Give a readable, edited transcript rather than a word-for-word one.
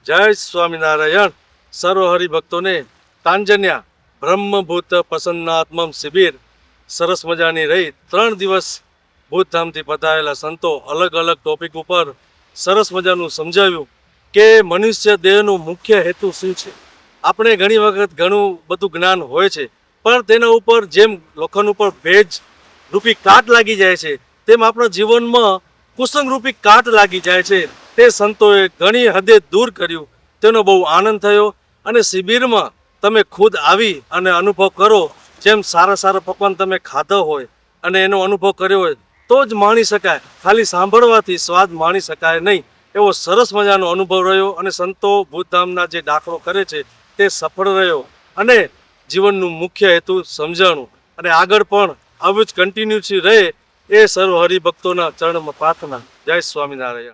જય સ્વામિનારાયણ. સર્વ હરિભક્તોને તાંજન્યા બ્રહ્મભૂત પ્રસન્નાત્મમ શિબિર સરસ મજાની રહી. 3 દિવસ ભૂતધામથી પધારેલા સંતો અલગ અલગ ટોપિક ઉપર સરસ મજાનું સમજાવ્યું કે મનુષ્ય દેહનો મુખ્ય હેતુ શું છે. આપણે ઘણી વખત ઘણું બધું જ્ઞાન હોય છે, પણ તેના ઉપર જેમ લોખંડ ઉપર ભેજ રૂપી કાટ લાગી જાય છે, તેમ આપણા જીવનમાં કુસંગ રૂપી કાટ લાગી જાય છે. તે સંતોએ ઘણી હદે દૂર કર્યું. તેનો બહુ આનંદ થયો. અને શિબિરમાં તમે ખુદ આવી અને અનુભવ કરો. જેમ સારા સારા પકવાન તમે ખાધા હોય અને એનો અનુભવ કર્યો હોય તો જ માણી શકાય. ખાલી સાંભળવાથી સ્વાદ માણી શકાય નહીં. એવો સરસ મજાનો અનુભવ રહ્યો. અને સંતો ભૂતધામના જે દાખલો કરે છે તે સફળ રહ્યો અને જીવનનું મુખ્ય હેતુ સમજાણું. અને આગળ પણ આવું જ કન્ટિન્યુસી રહે એ સર્વ હરિભક્તોના ચરણમાં પ્રાર્થના. જય સ્વામિનારાયણ.